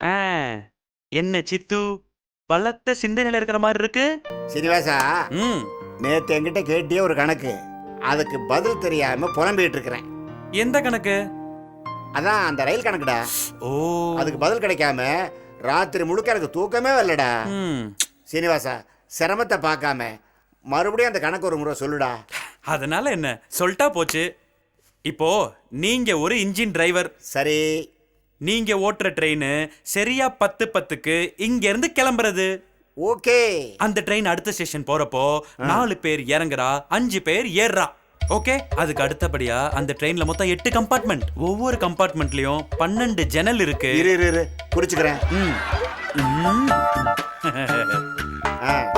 ஆ, என்ன சித்து பலத்த சிந்தனையில இருக்கிற மாதிரி இருக்கு. சீனிவாசா, ம் நேத்து என்கிட்ட கேட்டியே ஒரு கணக்கு, அதுக்கு பதில் தெரியாம புலம்பிட்டு இருக்கிறேன். எந்த கணக்கு? அதான் அந்த ரயில் கணக்குடா. ஓ அதுக்கு பதில் கிடைக்காம ராத்திரி முழுக்க எனக்கு தூக்கமே வரலடா. ம் சீனிவாசா, சிரமத்தை பார்க்காம மறுபடியும் அந்த கணக்கு ஒரு முறை சொல்லுடா. அதனால என்ன சொல்லிட்டா போச்சு. இப்போ நீங்க ஒரு இன்ஜின் டிரைவர். சரி, நீங்க ஓட்டுற ட்ரெயின் சரியா 10:10க்கு இங்க இருந்து கிளம்புறது. ஓகே. அந்த ட்ரெயின் அடுத்த ஸ்டேஷன் போறப்போ 4 பேர் இறங்குறா, 5 பேர் ஏறுறா. ஓகே, அதுக்கு அடுத்தபடியா அந்த ட்ரெயின்ல மொத்தம் 8 கம்பார்ட்மெண்ட். ஒவ்வொரு கம்பார்ட்மெண்ட்லயும் 12 ஜன்னல் இருக்கு. இரு குறிச்சுக்கிறேன். ம். ம்.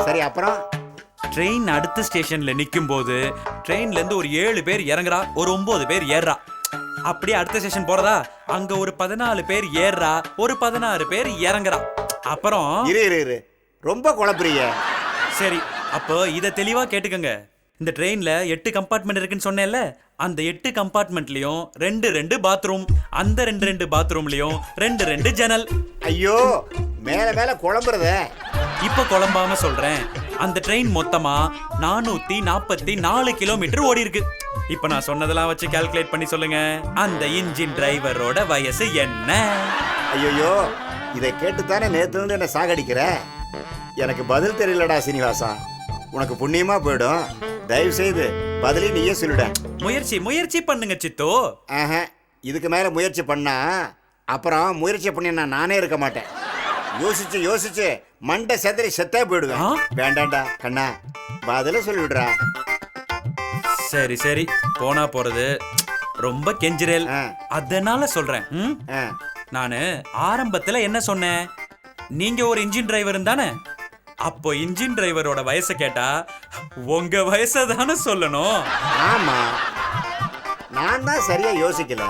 சரி, அப்புறம் ட்ரெயின் அடுத்த ஸ்டேஷன்ல நிக்கும் போது ட்ரெயின்ல இருந்து ஒரு 7 பேர் இறங்குறா, ஒரு 9 பேர் ஏறுறா. அப்படியே அடுத்த ஸ்டேஷன் போறதா, அங்க ஒரு 14 பேர் ஏறுறா, ஒரு 16 பேர் இறங்குறா. அப்புறம் இரு ரொம்ப குழப்பறீங்க. சரி, அப்போ இத தெளிவா கேட்டுக்கங்க. இந்த ட்ரெயின்ல 8 கம்பார்ட்மெண்ட் இருக்குன்னு சொன்னேன்ல, அந்த 8 கம்பார்ட்மெண்ட்லயும் 2 பாத்ரூம், அந்த 2 பாத்ரூம்லயும் 2 ஜன்னல். ஐயோ, மேல குழம்புறத. இப்ப குழம்பாம சொல்றேன். அந்த ட்ரெயின் மொத்தமா 444 கிலோமீட்டர் ஓடி இருக்கு. இப்ப நான் சொன்னதெல்லாம் வச்சு கால்குலேட் பண்ணி சொல்லுங்க, அந்த இன்ஜின் டிரைவரோட வயசு என்ன? ஐயோ, இதை கேட்டுத்தானே நேத்துல இருந்து என்ன சாகடிக்கிற? எனக்கு பதில் தெரியலடா சீனிவாசா. உனக்கு புண்ணியமா போயிடும். தயவு செய்து பதிலே நீயே சொல்லிட. முயற்சி பண்ணுங்க சித்து. இதுக்கு மேல முயற்சி பண்ணா அப்புறம் முயற்சி பண்ணி நானே இருக்க மாட்டேன். யோசிச்சு மண்டை செதறி செத்தே போயிடுவேன். வேண்டாண்டா கண்ணா, பதில சொல்லிவிடுறா. சரி போனா போறது, ரொம்ப கெஞ்சிரல், அதனால சொல்றேன். நானு ஆரம்பத்துல என்ன சொன்னேன்? நீங்க ஒரு இன்ஜின் டிரைவர் தானே? அப்போ இன்ஜின் டிரைவரோட வயசை கேட்டா உங்க வயசை தானே சொல்லணும். ஆமா, நான் தான் சரியா யோசிக்கல.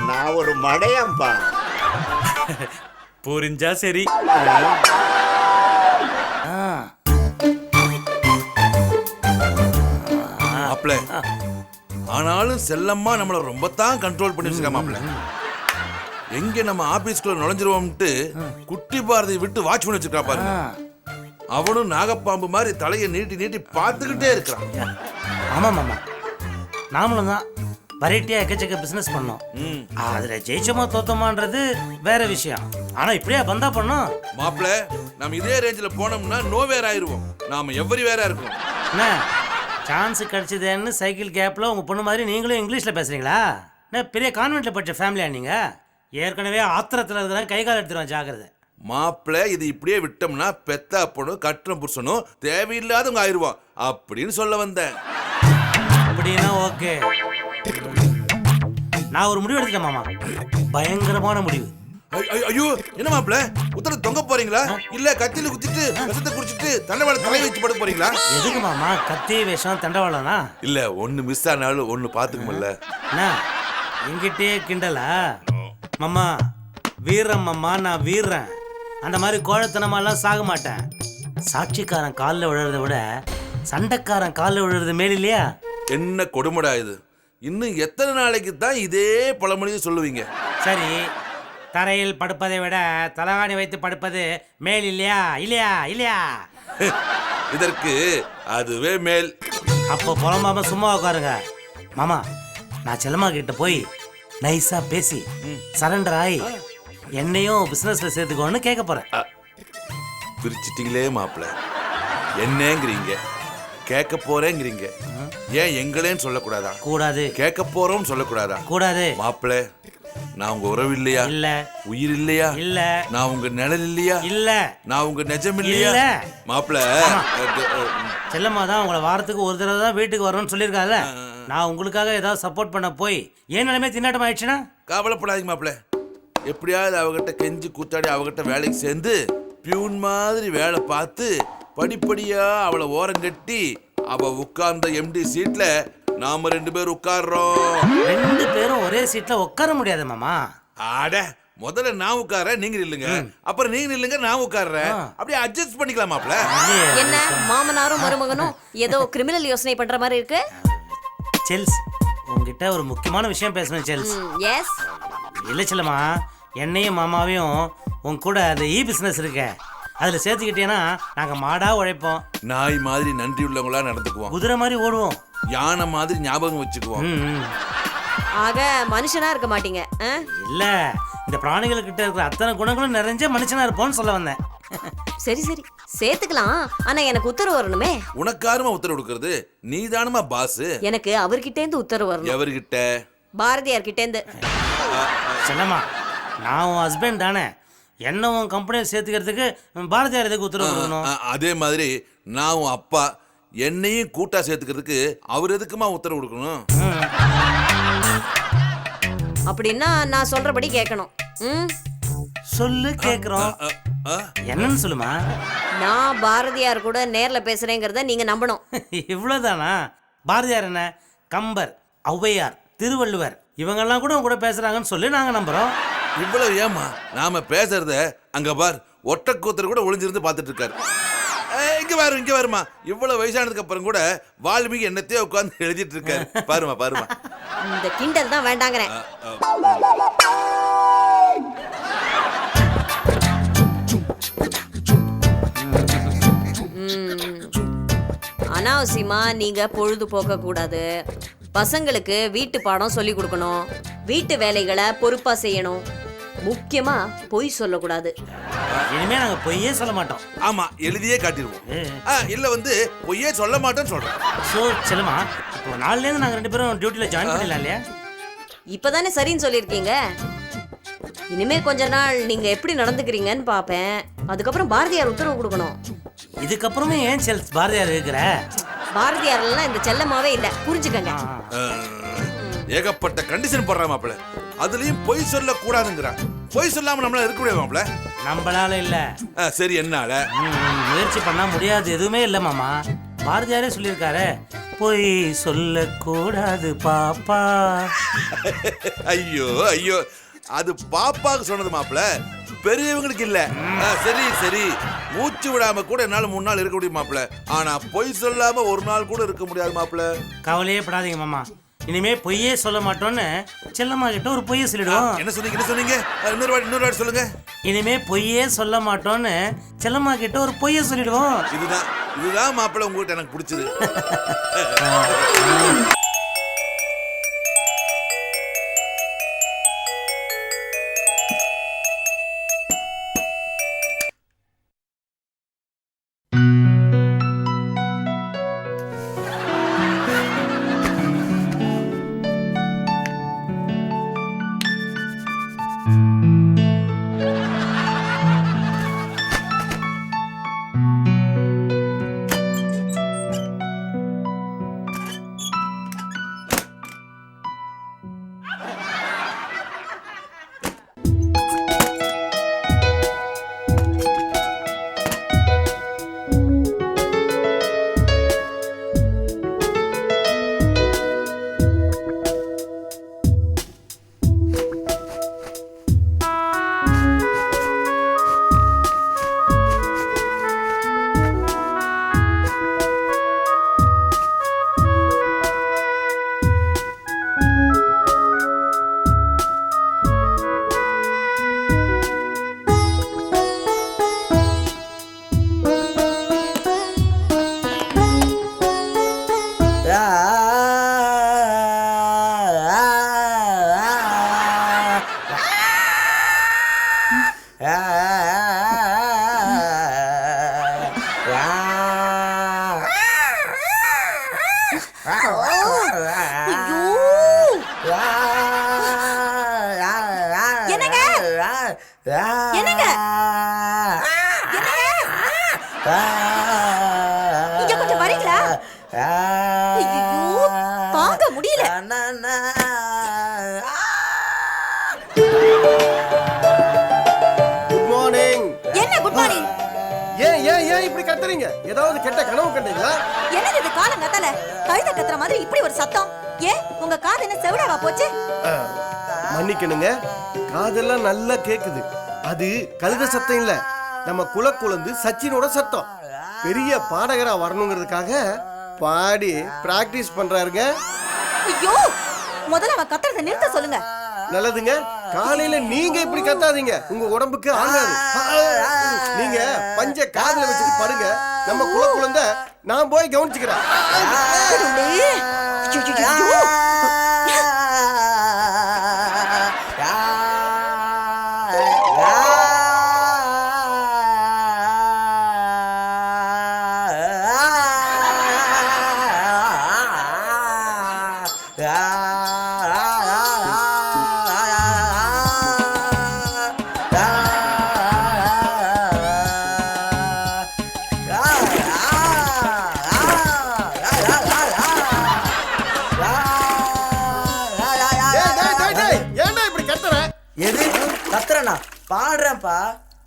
நான் ஒரு மடையம்பா. புரிஞ்சா சரி. மாப்ள, ஆனாலும் செல்லம்மா நம்மள ரொம்ப தான் கண்ட்ரோல் பண்ணி வச்சிருக்கா மாப்ள. எங்க நம்ம ஆபீஸ்க்குள்ள நுழைஞ்சிருவோம்ட்டு குட்டி பாரதி விட்டு வாட்ச் பண்ணி வச்சிருக்கா பாருங்க. அவனும் நாகப்பாம்பு மாதிரி தலையை நீட்டி பார்த்துக்கிட்டே இருக்கிறான். ஆமா மாமா, நாமளும் தான் வெரைட்டியா எக்கச்சக்க பிசினஸ் பண்ணோம். அதுல ஜெயிச்சோமா தோத்தோமான்றது வேற விஷயம். ஆனா இப்படியா பந்தா பண்ணோம் மாப்ள. நம்ம இதே ரேஞ்சில் போனோம்னா நோ வேற ஆயிருவோம். நாம எவ்வரி வேற இருக்கோம். என்ன சான்ஸ் கிடைச்சதுன்னு சைக்கிள் கேப்ல உங்க பொண்ணு மாதிரி நீங்களும் இங்கிலீஷ்ல பேசுறீங்களா? என்ன பெரிய கான்வென்ட்ல படிச்ச ஃபேமிலியா நீங்க? ஏற்கனவே ஆத்திரத்துல இருக்கிற கை கால் எடுத்துருவான், ஜாக்கிரதை. மாப்பிள்ள, இது இப்படியே விட்டோம்னா பெத்தா பொண்ணும் கட்டுறம் புருஷனும் தேவையில்லாதவங்க ஆயிருவோம் அப்படின்னு சொல்ல வந்தேன். அப்படின்னா ஓகே, நான் ஒரு முடிவு எடுத்துட்டேன் மாமா. பயங்கரமான முடிவு. ஐயோ, என்ன மாப்பிள்ள, உத்தர தொங்க போறீங்களா இல்ல கத்தியில குத்திட்டு விஷத்தை குடிச்சிட்டு தண்டவாளம் தலை வச்சு படுக்க போறீங்களா? எதுக்கு மாமா கத்தி வேஷம் தண்டவாளனா? இல்ல, ஒண்ணு மிஸ் ஆனாலும் ஒண்ணு பாத்துக்குமல்ல. என்கிட்டயே கிண்டலா மாமா? வீரம் மாமா, நான் வீரன். அந்த மாதிரி கோழத்தனமாலாம் சாக மாட்டேன். சாட்சிக்காரன் காலில் விழுறத விட சண்டைக்காரன் காலில் விழுறது மேல் இல்லையா? என்ன கொடுமடா இது! இன்னும் எத்தனை நாளைக்கு தான் இதே பழமொழியை சொல்லுவீங்க? சரி, தரையில் படுப்பதை விட தலகாணி வைத்து படுப்பது மேல் இல்லையா? இல்லையா? இதற்கு அதுவே மேல். அப்போ புலம்பாம சும்மா உட்காருங்க மாமா. நான் செல்லம்மா கிட்ட போய் நைஸா பேசி சரண்டர் ஆகி என்னையும் பிசினஸ்ல சேர்த்துக்கோன்னு கேட்க போறேன். பிரிச்சிட்டீங்களே மாப்பிள்ள. என்னங்கிறீங்க, கேட்க போறேங்கிறீங்க. ஏன் எங்களேன்னு சொல்லக்கூடாதா? கூடாது. கேட்க போறோம் சொல்லக்கூடாதா? கூடாது. மாப்பிள்ள, நான் உங்க உறவு இல்லையா? இல்ல. உயிர் இல்லையா? இல்ல. நான் உங்க நிழல் இல்லையா? இல்ல. நான் உங்க நிஜம் இல்லையா? இல்ல. மாப்பிள்ள, செல்லம்மா தான் உங்களை வாரத்துக்கு ஒரு தடவை தான் வீட்டுக்கு வரணும்னு சொல்லியிருக்காங்க. நான் உங்களுக்காக ஏதாவது சப்போர்ட் பண்ண போய் ஏன் நிலைமை திண்டாட்டம் ஆயிடுச்சுன்னா? கவலைப்படாதீங்க மாப்பிள்ள. எப்படியாவது அவகிட்ட கெஞ்சி கூத்தாடி அவகிட்ட வேலைக்கு சேர்ந்து பியூன் மாதிரி வேலை பார்த்து படிப்படியா அவளை ஓரம் கட்டி அவ உட்கார்ந்த எம்டி சீட்ல நாம 2 பேர் உட்கார்றோம். 2 பேரும் ஒரே சீட்ல உட்கார முடியாது மாமா. ஆட, முதல்ல நான் உட்கார்றேன், நீங்க நில்லுங்க. அப்புறம் நீங்க நில்லுங்க, நான் உட்கார்றேன். அப்படியே அட்ஜஸ்ட் பண்ணிக்கலாம் மாப்ள. என்ன மாமனாரும் மருமகனும் ஏதோ கிரிமினல் யோசனை பண்ற மாதிரி இருக்கு. செல்ஸ், உங்ககிட்ட ஒரு முக்கியமான விஷயம் பேசணும் செல்ஸ். எஸ். இல்ல செல்லம்மா, என்னையும் மாமாவையும் உன் கூட அந்த பிசினஸ் இருக்க அதில் சேர்த்துக்கிட்டேன்னா நாங்கள் மாடா உழைப்போம், நாய் மாதிரி நன்றி உள்ளவங்களா நடந்துக்குவோம், குதிரை மாதிரி ஓடுவோம். யானை மாதிரி ஞாபகம் வச்சுக்குவோம். ஆக மனுஷனா இருக்க மாட்டீங்க ஆ? இல்ல, இந்த பிராணிகள் கிட்ட இருக்கிற அத்தனை குணங்களும் நிறைஞ்ச மனுஷனா இருப்போம்னு சொல்ல வந்தேன். சரி சரி சேர்த்துக்கலாம், ஆனா எனக்கு உத்தரவு வரணுமே. உனக்காருமா உத்தரவு கொடுக்கறது? நீ தானுமா பாஸ். எனக்கு அவர்கிட்ட இருந்து உத்தரவு வரணும். எவர்கிட்ட? பாரதியார் கிட்ட இருந்து. செல்லம்மா, நான் உன் ஹஸ்பண்ட் தானே, என்ன உன் கம்பெனியை சேர்த்துக்கிறதுக்கு பாரதியார் எதுக்கு உத்தரவு கொடுக்கணும்? அதே மாதிரி நான் உன் அப்பா, என்னையும் கூட்டா சேர்த்துக்கிறதுக்கு அவர் எதுக்குமா உத்தரவு கொடுக்கணும்? அப்படின்னா நான் சொல்றபடி கேட்கணும். ம் சொல்லு, கேக்குறோம். என்னன்னு சொல்லுமா. நான் பாரதியார் கூட நேர்ல பேசுறேங்கிறத நீங்க நம்பணும். இவ்வளவுதானா? பாரதியார் என்ன, கம்பர், ஔவையார், திருவள்ளுவர் இவங்கெல்லாம் கூட உங்க கூட பேசுறாங்கன்னு சொல்லி நாங்க நம்புறோம். இவ்வளவு ஏமா நாம பேசுறத அங்க பார், ஒட்டக்கூத்தர் கூட ஒளிஞ்சிருந்து பார்த்துட்டு இருக்காரு. இங்க வருமா, இவ்வளவு வயசானதுக்கு அப்புறம் கூட வால்மீகி என்னத்தையோ உட்கார்ந்து எழுதிட்டு இருக்காரு. பாருமா பாருமா. இந்த கிண்டல் தான் வேண்டாங்கிறேன். அனாவசியமா நீங்க பொழுது போக்க கூடாது. பசங்களுக்கு வீட்டு பாடம் சொல்லி கொடுக்கணும், வீட்டு வேலைகளை பொறுப்பா செய்யணும், முக்கியமா பொய் சொல்லக்கூடாது. இனிமே நாங்க பொய்யே சொல்ல மாட்டோம். ஆமா, எழுதியே காட்டிடுவோம். இல்ல வந்து பொய்யே சொல்ல மாட்டேன்னு சொல்றேன். சோ செல்லம்மா, இப்போ நாளைல இருந்து நாங்க 2 பேரும் டியூட்டில ஜாயின் பண்ணிடலாம் இல்லையா? இப்பதானே சரின்னு சொல்லியிருக்கீங்க. இனிமே கொஞ்ச நாள் நீங்க எப்படி நடந்துக்கிறீங்கன்னு பாப்பேன். அதுக்கப்புறம் பாரதியார் உத்தரவு கொடுக்கணும். இதுக்கப்புறமே ஏன் பாரதியார் இருக்கிற? பாரதியார்லாம் இந்த செல்லமாவே இல்ல, புரிஞ்சுக்கங்க. ஏகப்பட்ட கண்டிஷன் போடுறா மாப்பிள, அதுலயும் பொய் சொல்ல கூடாதுங்கிறான். பொய் சொல்லாம நம்மளால இருக்க முடியாது மாப்பிள. நம்மளால இல்ல. சரி, என்னால? முயற்சி பண்ணா முடியாது எதுவுமே இல்ல மாமா. பாரதியாரே சொல்லியிருக்காரு, பொய் சொல்ல கூடாது பாப்பா. ஐயோ ஐயோ, அது பாப்பாக்கு சொன்னது மாப்பிள, பெரியவங்களுக்கு இல்ல. சரி சரி, மூச்சு விடாம கூட என்னால 3 நாள் இருக்க முடியும் மாப்பிள, ஆனா பொய் சொல்லாம 1 நாள் கூட இருக்க முடியாது மாப்பிள. கவலையே படாதீங்க மாமா, இனிமே பொய்யே சொல்ல மாட்டோம்னு செல்லம்மா கிட்ட ஒரு பொய்யை சொல்லிடுவோம். என்ன சொன்னீங்க? இன்னொரு வாட்டி சொல்லுங்க. இனிமே பொய்யே சொல்ல மாட்டோம்னு செல்லம்மா கிட்ட ஒரு பொய்யை சொல்லிடுவோம். இதுதான் மாப்பிள உங்ககிட்ட எனக்கு பிடிச்சது. என்னங்க? இங்க கொஞ்சம் வரீங்களா? ஐயோ, தாங்க முடியல. Good morning. என்ன குட் மார்னிங்? ஏன் இப்படி கத்துறீங்க? ஏதாவது கெட்ட கனவு கண்டீங்களா? என்னது இது காலங்கத்தால கழுத கத்துற மாதிரி இப்படி ஒரு சத்தம்? ஏன் உங்க காது என்ன செவிடாவா போச்சு? மன்னிக்கணுங்க, காதெல்லாம் நல்லா கேக்குது. அது கழுத சத்தம் இல்ல, நம்ம குலக்குழந்து சச்சினோட சத்தம். பெரிய பாடகரா வரணுங்கிறதுக்காக பாடி பிராக்டிஸ் பண்றாருங்க. ஐயோ, முதல்ல அவன் கத்துறத நிறுத்த சொல்லுங்க. நல்லதுங்க, காலையில நீங்க இப்படி கத்தாதீங்க, உங்க உடம்புக்கு ஆகாது. நீங்க பஞ்ச காதுல வச்சுட்டு படுங்க, நம்ம குழந்தை நான் போய் கவனிச்சுக்கிறேன். ஏன்டா இப்படி கத்துற? எது கத்துறேனா? பாடுறேன்ப்பா.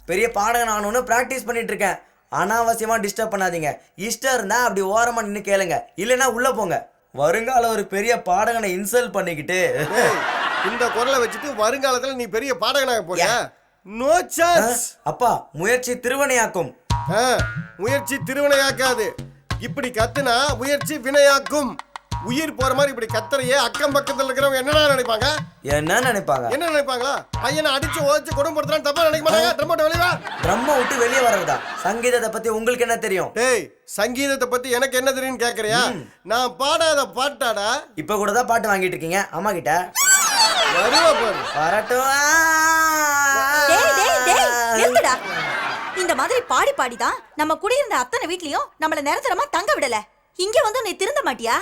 பெரிய பாடகன் ஆகணும்னு பிராக்டிஸ் பண்ணிட்டு இருக்கேன். அனாவசியமா டிஸ்டர்ப் பண்ணாதீங்க. இஷ்டம் இருந்தா அப்படி ஓரமா நின்று கேளுங்க, இல்லைன்னா உள்ள போங்க. வருங்கால ஒரு பெரிய பாடகனை இன்சல்ட் பண்ணிக்கிட்டு இந்த குரலை வச்சுட்டு வருங்காலத்துல நீ பெரிய பாடகனாக போறியா? No chance. அப்பா, முயற்சி திருவனையாக்கும். முயற்சி திருவினையாக்காது. இப்படி கத்துனா முயற்சி வினையாக்கும். உயிர் போற மாதிரி இப்படி கத்துறையே அக்கம் பக்கத்துல இருக்கிறவங்க என்னடா நினைப்பாங்க? என்ன நினைப்பாங்க? என்ன நினைப்பாங்களா? பையனை அடிச்சு ஓச்சு கொடுமைப்படுத்துறான்னு தப்பா நினைக்க மாட்டாங்க. ட்ரம்மோட்ட வெளியே வா. ட்ரம்ம விட்டு வெளியே வர்றதா? சங்கீதத்தை பத்தி உங்களுக்கு என்ன தெரியும்? டேய், சங்கீதத்தை பத்தி எனக்கு என்ன தெரியும்னு கேக்குறியா? நான் பாடாத பாட்டாடா. இப்ப கூட தான் பாட்டு வாங்கிட்டு இருக்கீங்க அம்மா கிட்ட. வருவா பாரு. வரட்டும். டேய் டேய் டேய் நிறுத்துடா. இந்த மாதிரி பாடி பாடி தான் நம்ம குடியிருந்த அத்தனை வீட்லயும் நம்மள நிரந்தரமா தங்க விடல. இங்க வந்து நீ திருந்த மாட்டியா?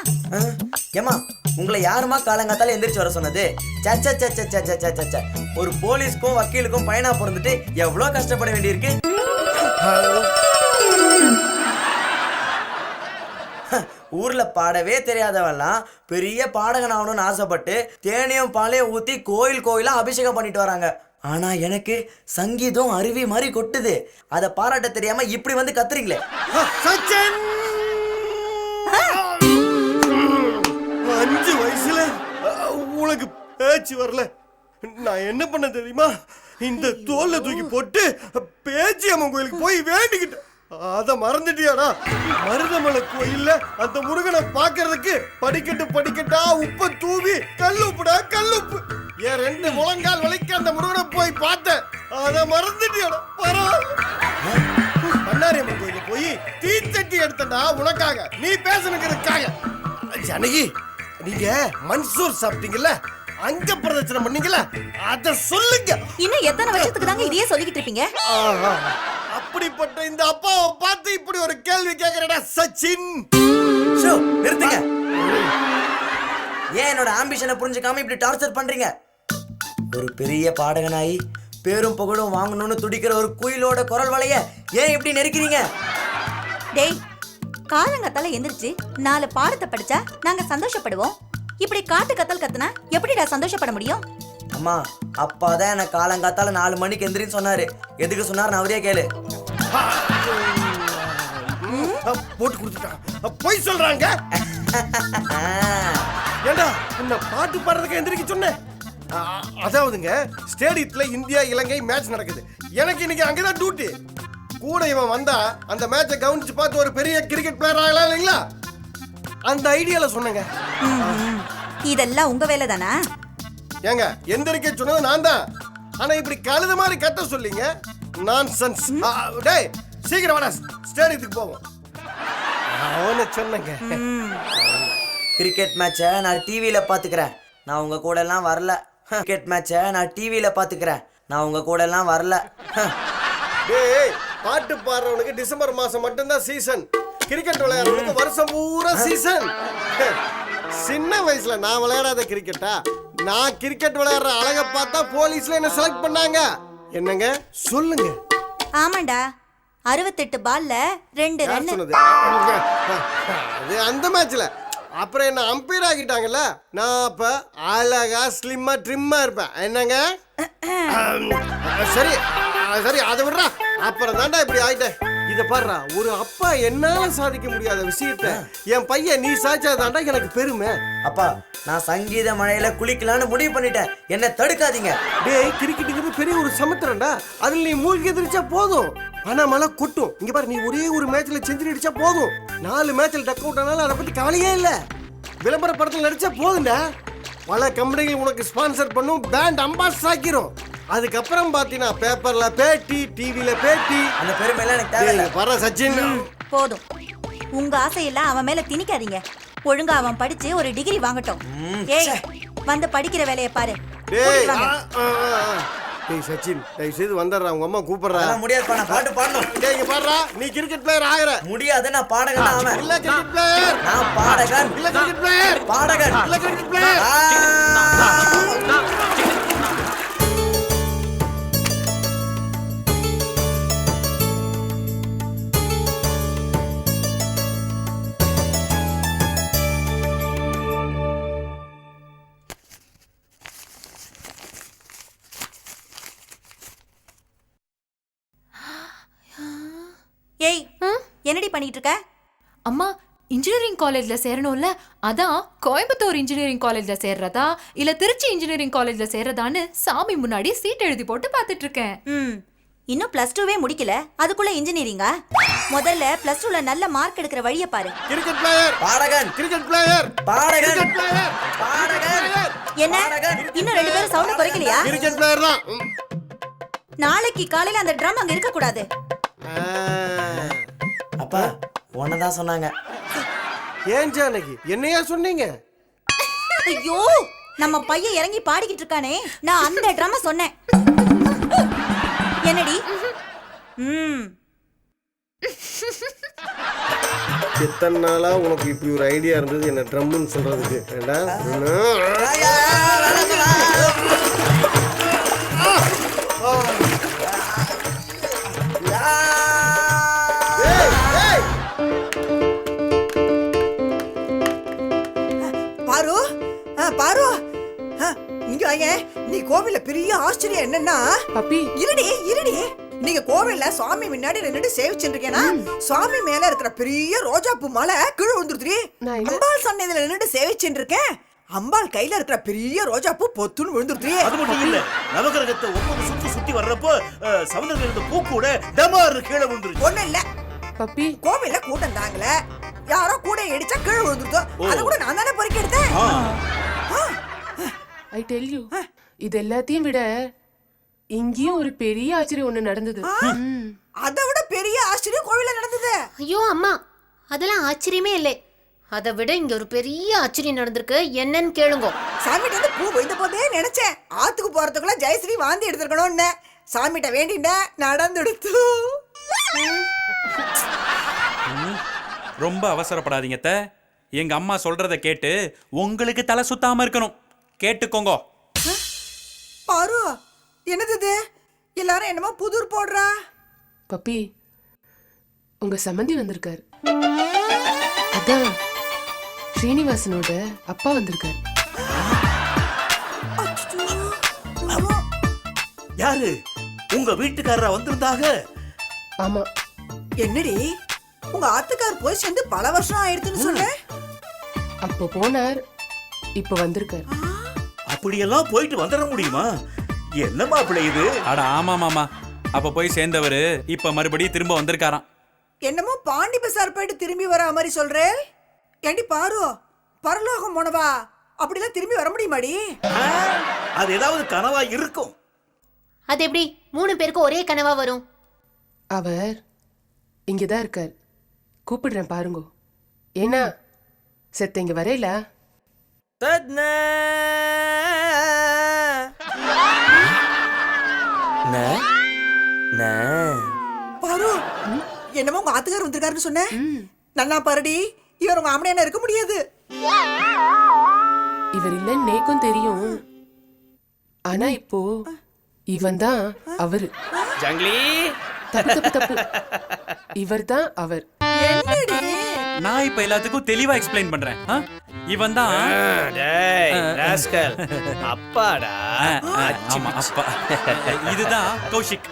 ஏமா, உங்களை யாருமா காலங்காத்தால எந்திரிச்சு வர சொன்னது? சச்ச ஒரு போலீஸ்க்கும் வக்கீலுக்கும் பையனா பிறந்துட்டு எவ்வளவு கஷ்டப்பட வேண்டியிருக்கு. ஊர்ல பாடவே தெரியாதவெல்லாம் பெரிய பாடகன் ஆகணும்னு ஆசைப்பட்டு தேனியும் பாலையும் ஊத்தி கோயில் கோயிலா அபிஷேகம் பண்ணிட்டு வராங்க. ஆனா எனக்கு சங்கீதம் அருவி மாதிரி கொட்டுது. அதை பாராட்ட தெரியாம இப்படி வந்து கத்துறீங்களே. சச்சின், 5 வயசுல உனக்கு பேச்சு வரல. நான் என்ன பண்ண தெரியுமா? இந்த தோல்ல தூக்கி போட்டு பேச்சு அம்மன் கோயிலுக்கு போய் வேண்டிக்கிட்டேன். அத மறந்துட்டியாடா? மருதமலை கோயில்ல அந்த முருகனை பாக்குறதுக்கு படிக்கட்டு படிக்கட்டா உப்ப தூவி கல்லுப்புடா கல்லுப்பு. என் 2 முழங்கால் வலிக்க அந்த முருகனை போய் பார்த்தேன். அத மறந்துட்டியாடா? பண்ணாரியம்மன் கோயிலுக்கு போய் தீச்சட்டி எடுத்தடா உனக்காக, நீ பேசணுங்கிறதுக்காக. ஜனகி, நீங்க மன்சூர் சாப்பிட்டீங்கல்ல, அங்க பிரதட்சணம் பண்ணீங்கல்ல, அத சொல்லுங்க. இன்னும் எத்தனை வருஷத்துக்கு தாங்க இதையே சொல்லிக்கிட்டு இருப்பீங்க? அப்படிப்பட்ட இந்த அப்பாவை பார்த்து இப்படி ஒரு கேள்வி கேக்குறடா சச்சின். ஷோ, நிறுத்துங்க. ஏன் என்னோட ஆம்பிஷனை புரிஞ்சுக்காம இப்படி டார்ச்சர் பண்றீங்க? ஒரு பெரிய பாடகனாயி பேரும் புகழும் வாங்கணும்னு துடிக்கிற ஒரு குயிலோட குரல் வளைய ஏன் இப்படி நெருக்கிறீங்க? டேய், காலங்கத்தால எந்திரிச்சு 4 பாடத்தை படிச்சா நாங்க சந்தோஷப்படுவோம். இப்படி காட்டு கத்தல் கத்துனா எப்படிடா சந்தோஷப்பட முடியும்? அம்மா, அப்பாதான் எனக்கு காலங்காத்தால 4 மணிக்கு எந்திரின்னு சொன்னாரு. எதுக்கு சொன்னார் அவரே கேளு. போட்டு கொடுத்துட்டான். போய் சொல்றாங்க. ஏண்டா உன்னை பாட்டு பாடுறதுக்கு எந்திரிக்க சொன்னேன். அதாவதுங்க, ஸ்டேடியத்துல இந்தியா இலங்கை மேட்ச் நடக்குது. எனக்கு இன்னைக்கு அங்கதான் டியூட்டி. கூட இவன் வந்தா அந்த மேட்சை கவனிச்சு பார்த்து ஒரு பெரிய கிரிக்கெட் பிளேயர் ஆகலாம் இல்லைங்களா? அந்த ஐடியால சொன்னேங்க. இதெல்லாம் உங்க வேலை தானா? ஏங்க, எந்திரிக்க சொன்னது நான் தான். ஆனா இப்படி கழுத மாதிரி கத்த சொல்லிங்க. நான்சென்ஸ். டேய், சீக்கிரம் வாடா, ஸ்டேடியத்துக்கு போவோம். அவனை சொன்னங்க. கிரிக்கெட் மேட்சை நான் டிவியில பாத்துக்கிறேன். நான் உங்க கூட எல்லாம் வரல. கிரிக்கெட் மேட்சை நான் டிவியில பாத்துக்கிறேன். நான் உங்க கூட எல்லாம் வரல. டேய், பாட்டு பாடுறவனுக்கு டிசம்பர் மாசம் மட்டும்தான் சீசன். கிரிக்கெட் விளையாடுறவனுக்கு வருஷம் பூரா சீசன். சின்ன வயசுல நான் விளையாடாத கிரிக்கெட்டா? நான் கிரிக்கெட் விளையாடுற அழக பார்த்தா போலீஸ்ல என்ன செலக்ட் பண்ணாங்க. என்னங்க சொல்லுங்க. ஆமாண்டா, 68 பால்ல 2 யார் ரன். சொன்னது? அது அந்த மேட்ச்ல. அப்புறம் என்ன அம்பையர் ஆகிட்டாங்கல்ல, நான் அப்ப அழகா ஸ்லிம்மா ட்ரிம்மா இருப்பேன். என்னங்க? சரி சரி, அதை விடுறா. அப்புறம் தாண்டா இப்படி ஆயிட்டேன். இத பாருடா, ஒரு அப்பா என்னால சாதிக்க முடியாத விஷயத்த என் பையன் நீ சாதிச்சாதாண்டா எனக்கு பெருமை. அப்பா, நான் சங்கீத மழையில குளிக்கலான்னு முடிவு பண்ணிட்டேன். என்ன தடுக்காதீங்க. டேய், கிரிக்கெட்டுங்கிறது பெரிய ஒரு சமுத்திரம்டா. அதுல நீ மூழ்கி எதிரிச்சா போதும், ஆனா மழை கொட்டும். இங்க பாரு, நீ ஒரே ஒரு மேட்ச்ல செஞ்சுரி அடிச்சா போதும். 4 மேட்ச்ல டக் அவுட் ஆனாலும் அதை பத்தி கவலையே இல்ல. விளம்பர படத்துல நடிச்சா போதும்டா. பல கம்பெனிகள் உனக்கு ஸ்பான்சர் பண்ணும், பிராண்ட் அம்பாசிடர் ஆக்கிரும். அதுக்கப்புறம் பாத்தீங்கன்னா பேப்பர்ல பேட்டி, டிவில பேட்டி. அந்த பெருமையெல்லாம் எனக்கு தேவையில்ல. வர சச்சின் போதும், உங்க ஆசையெல்லாம் அவன் மேல திணிக்காதீங்க. ஒழுங்கா அவன் படிச்சு ஒரு டிகிரி வாங்கட்டும். ஏய், வந்து படிக்கிற வேலையை பாரு. டேய் கூட்டிட்டு வாங்க. டேய் சச்சின், தயவு செய்து வந்துடுறா, உங்க அம்மா கூப்பிடுறா. அதெல்லாம் முடியாதுப்பா, நான் பாட்டு பாடணும். டேய் இங்க பாடுறா, நீ கிரிக்கெட் பிளேயர் ஆகுற. முடியாது, நான் பாடகன் தான் அவன். இல்ல கிரிக்கெட் பிளேயர். நான் பாடகன். இல்ல கிரிக்கெட் பிளேயர். பாடகன். இல்ல கிரிக்கெட் பிளேயர். ஏய், என்னடி பண்ணிட்டு இருக்க? அம்மா, இன்ஜினியரிங் காலேஜ்ல சேரணும்ல, அதான் கோயம்புத்தூர் இன்ஜினியரிங் காலேஜ்ல சேர்றதா இல்ல திருச்சி இன்ஜினியரிங் காலேஜ்ல சேர்றதான்னு சாமி முன்னாடி சீட் எழுதி போட்டு பாத்துட்டு இருக்கேன். இன்னும் பிளஸ் டூவே முடிக்கல, அதுக்குள்ள இன்ஜினியரிங்கா? முதல்ல பிளஸ் டூல நல்ல மார்க் எடுக்கிற வழியை பாரு. Cricket player. பாடகன். Cricket player. பாடகன். Cricket player. பாடகன். என்ன இன்னும் 2 பேரும் சவுண்ட் குறைக்கலையா? கிரிக்கெட் பிளேயர் தான். நாளைக்கு காலையில அந்த ட்ரம் அங்க இருக்க கூடாது. அப்பா, உன்னதான் சொன்னாங்க. ஏன் ஜானகி என்னையா சொன்னீங்க? ஐயோ, நம்ம பையன் இறங்கி பாடிக்கிட்டு இருக்கானே, நான் அந்த ட்ராமா சொன்னேன். என்னடி? எத்தனை நாளா உனக்கு இப்படி ஒரு ஐடியா இருந்தது என்ன ட்ரம்னு சொல்றதுக்கு? ஏண்டா பாரு, பாரு, இங்க வாயேன். நீ கோவில்ல பெரிய ஆச்சரியம் என்னன்னா, பப்பி, இருடி நீங்க கோவில்ல சுவாமி முன்னாடி நின்னுட்டு சேவிச்சுட்டு இருக்கேனா, சுவாமி மேல இருக்கிற பெரிய ரோஜா பூ மாலை கீழே விழுந்துருதுடி. அம்பாள் சன்னதியில நின்னுட்டு சேவிச்சுட்டு இருக்கேன், அம்பாள் கையில இருக்கிற பெரிய ரோஜா பூ பொத்துன்னு விழுந்துருதுடி. அது மட்டும் இல்ல, நவகிரகத்தை 9 சுத்தி வர்றப்போ சமுதிரத்துல இருந்த பூ கூட டமார் கீழே விழுந்துருச்சு. ஒண்ணு இல்ல பப்பி, கோவில்ல கூட்டம் தாங்கல, யாரோ கூட இடிச்சா கீழே விழுந்துருதோ, அத கூட நான் தானே பொறுக்கி எடுத்தேன். ஐ டெல் யூ, இது எல்லாத்தையும் விட இங்கேயும் ஒரு பெரிய ஆச்சரியம் ஒண்ணு நடந்தது. அதை விட பெரிய ஆச்சரியம் கோவில்ல நடந்தது. ஐயோ அம்மா, அதெல்லாம் ஆச்சரியமே இல்லை. அதை விட இங்க ஒரு பெரிய ஆச்சரியம் நடந்திருக்கு. என்னன்னு கேளுங்க. சாமிட்ட வந்து பூ வைத்த போதே நினைச்சேன், ஆத்துக்கு போறதுக்குள்ள ஜெயஸ்ரீ வாந்தி எடுத்துக்கணும்னு. சாமிட்ட வேண்டிட்ட நடந்துடுத்து. ரொம்ப அவசரப்படாதீங்க அத்தை. எங்க அம்மா சொல்றத கேட்டு உங்களுக்கு தலை சுத்தாம இருக்கணும். கேட்டுக்கோங்க. பாரு, என்னது இது? எல்லாரும் என்னமோ புதுர் போடுறா. பப்பி, உங்க சம்மந்தி வந்திருக்காரு. அதான் ஸ்ரீனிவாசனோட அப்பா வந்திருக்காரு. யாரு? உங்க வீட்டுக்காரரா வந்திருந்தாங்க? ஆமா. என்னடி, உங்க ஆத்துக்கார் போய் சேர்ந்து பல வருஷம் ஆயிடுதுன்னு சொன்ன. அப்போ போனார், இப்ப வந்திருக்காரு. அப்படியெல்லாம் போயிட்டு வந்துட முடியுமா? என்ன மாப்பிள்ளை இது? அட ஆமா மாமா, அப்ப போய் சேர்ந்தவரு இப்ப மறுபடியும் திரும்ப வந்திருக்காராம். என்னமோ பாண்டி பசார் போயிட்டு திரும்பி வர மாதிரி சொல்றே. ஏண்டி பாரு, பரலோகம் போனவா அப்படிலாம் திரும்பி வர முடியுமாடி? அது ஏதாவது கனவா இருக்கும். அது எப்படி 3 பேருக்கு ஒரே கனவா வரும்? அவர் இங்கதான் இருக்கார். கூப்பிடுறேன் பாருங்க. ஏன்னா செத்த இங்க வரையில. பாரு, என்னமோ உங்க ஆத்துக்கார் வந்திருக்காருன்னு சொன்ன. நல்லா பாருடி, இவர் உங்க ஆம்பளையான இருக்க முடியாது. இவர் இல்லைன்னு நேக்கும் தெரியும். ஆனா இப்போ இவன் தான் அவரு. ஜங்லி, தப்பு தப்பு தப்பு. இவர் தான் அவர். நான் இப்ப எல்லாத்துக்கும் தெளிவா எக்ஸ்பிளைன் பண்றேன். இவன் தான் அப்பாடா. ஆமா அப்பா. இதுதான் கௌஷிக்.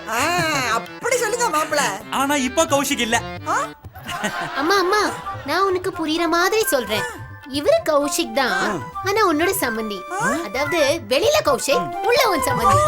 அப்படி சொல்லுங்க மாப்பிள்ள. ஆனா இப்ப கௌஷிக் இல்ல. அம்மா அம்மா, நான் உனக்கு புரியுற மாதிரி சொல்றேன். இவரு கௌஷிக் தான், ஆனா உன்னோட சம்பந்தி. அதாவது வெளியில கௌஷிக், உள்ள உன் சம்பந்தி.